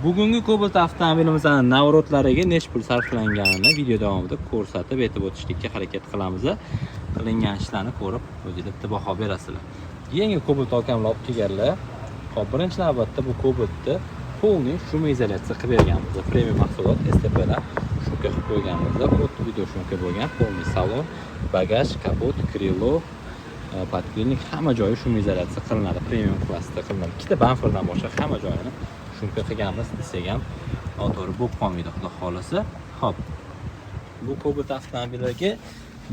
Bugungi Cobalt avtomobilimizning navrotlariga nech pul sarflanganini video davomida ko'rsatib aytib o'tishlikka harakat qilamiz. Qilingan ishlarni ko'rib, o'zingizlar bitta baho berasizlar. Yangi Cobalt olganlar olib kelganlar. Hop, birinchi navbatda bu Cobaltni polniy shum izolyatsiya qilib berganmiz. Premium mahsulot STPdan shumka qilib qo'yganmiz. O'tda video shumka bo'lgan, polniy salon, bagaj, kapot, krilo, podkilnik hamma joyi shum izolyatsiya qilinadi, premium klassda qilinadi. Ikkita bamperdan boshqa hamma joyini shumka qilganmiz desak ham noto'g'ri bo'lib qolmaydi, xudo xolasa. Hop. Bu Cobalt avtomobiliga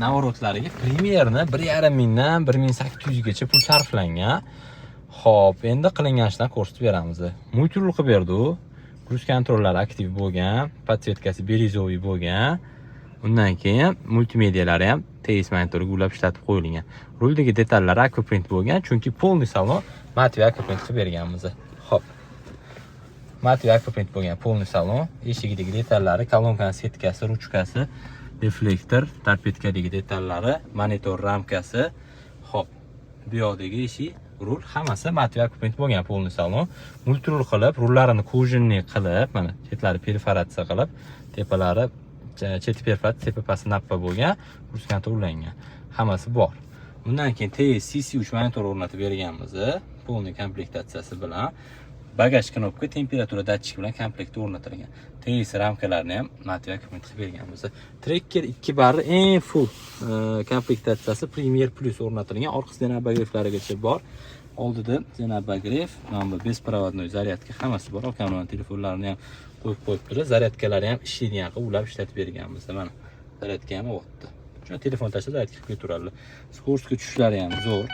navrotlariga Premierni 1,5 mingdan 1800 gacha pul sarflangan. Hop, endi qilingan ishlarni ko'rsatib beramiz. Multirul qilib berdi u. Kruz kontrollari aktiv bo'lgan, podsvetkasi birizoviy bo'lgan. Undan keyin multimediyalari ham TS monitoriga ulab ishlatib qo'yilgan. Ruldagi detallar aquaprint bo'lgan, chunki polniy salon matviy aquaprint qilib berganmiz. Hop. Matviy aquaprint bo'lgan polniy salon, eshigidagi detallari, kolonkaning setkasi, ruchkasi, reflektor, torpedkadagi detallari, monitor ramkasi, hop, bu yoqdagi eshik, rul hammasi matviy aquaprint bo'lgan polniy salon. Multirul qilib, rullarini kojinli qilib, mana chetlari perforatsiya qilib, tepalari chet perforatsiya, tepa pasti nappa bo'lgan, kruz kontrollangan. Hammasi bor. Undan keyin TS CC3 monitor o'rnatib berganmiz, polniy komplektatsiyasi bilan. Bagaj knopka, temperatura datchik bilan komplektda o'rnatilgan. TS ramkalarini ham matviy aquaprint qilib berganmiz. Tracker 2 barri eng full komplektatsiyasi Premier Plus o'rnatilgan. Orqasida yana bagajlarigacha bor. Oldida yana bagaj, mana bu bespirovodnoy zaryadka hammasi bor. Kamera telefonlarini ham qo'yib qo'yibdilar. Zaryadkalari ham ishlaydigan qilib ulab ishlatib berganmiz. Mana zaryadka ham o'tdi. Shuni telefon tashlab zaryadka qilib turadilar. Skoroskga tushishlari ham zo'r.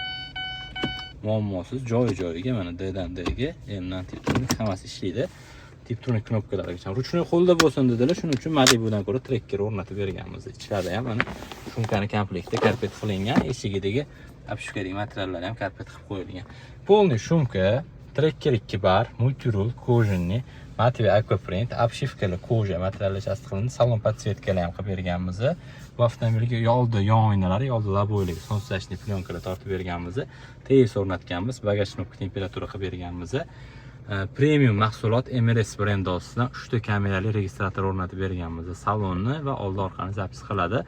Muammosiz joyi-joyiga mana D-dan D-ga, M-dan Tiptronic hammasi ishlaydi. Tiptronic knopkalarigacha ruchnoy qo'lda bo'lsin dedilar. Shuning uchun Malibudan ko'ra tracker o'rnatib berganmiz. Ichlarida ham mana shumkani komplektda karpet qilingan, eshigidagi обшивкадagi materiallar ham karpet qilib qo'yilgan. Polniy shumka, tracker 2 bar, multirul, kojinli, matviy aquaprint, обшивкали koja materiallar tasdiqlandi. Salon podsvetkalar ham qilib berganmiz. Bu avtomobilga yolda yon oynalari, yolda laboylik, solnечный plyonkalar tortib berganmiz. TS o'rnatganmiz, bagaj knopka temperatura qilib berganmiz. Premium mahsulot MRS brendi ostidan 3 ta kamerali registrator o'rnatib berganmiz. Salonni va oldi orqani zapis qiladi.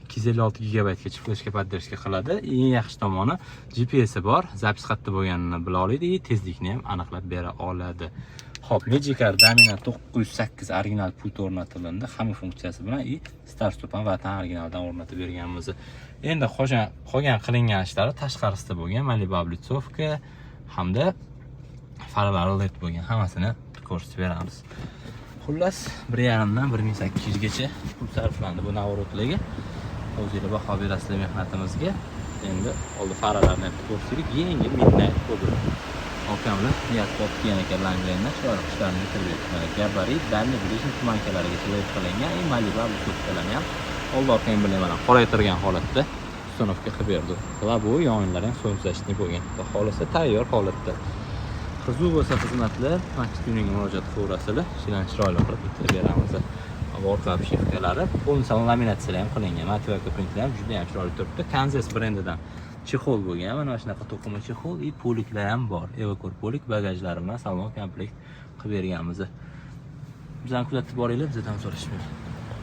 256 GB gacha fleshka poddershka qiladi. Eng yaxshi tomoni GPS bor, zapis qayerda bo'lganini bila oladi, tezlikni ham aniqlab bera oladi. Hop, Magikarp Dominant 908 original pult o'rnatildi, hamma funksiyasi bilan start stop ham vatan originaldan o'rnatib berganmiz. Endi qolgan qilingan ishlari tashqarisida bo'lgan Malibu облицовка hamda faralari LED bo'lgan, hammasini ko'rsatib beramiz. Xullas, 1,5 dan 1800 gacha pul sarflandi bu navrotlarga. O'zingizlar baho berasizlar mehnatimizga. Endi oldi faralarni ham ko'rsatdik. Yangi Midnight Cobalt. Okamlar niyat topgan ekan Langrendan chiroyli ishlarni bitirib mana gabarit, dalni bilishni tumankalariga to'lib qilingan. Malibu облицовкалari ham oldi orqani bilan mana qoraytirgan holatda uстановка qilib berdi. Va bu yonlari ham solnечный bo'lgan. Xudo xolasa tayyor holatda. Qiziq bo'lsa xizmatlar, Max Tuningga murojaat qilaverasizlar. Ishlarni chiroyli qilib bitirib beramiz. Orqa obshifkalari, polniy salon laminatsiyalar ham qilingan. Matviy aquaprintlar ham juda ham chiroyli turibdi. Kanzas brendidan chexol bo'lgan. Mana shunaqa to'qima chexol, poliklar ham bor. Evakor polik bagajlari bilan salon komplekt qilib berganmiz. Bizdan kuzatib boringlar, bizdan so'rashmaymiz.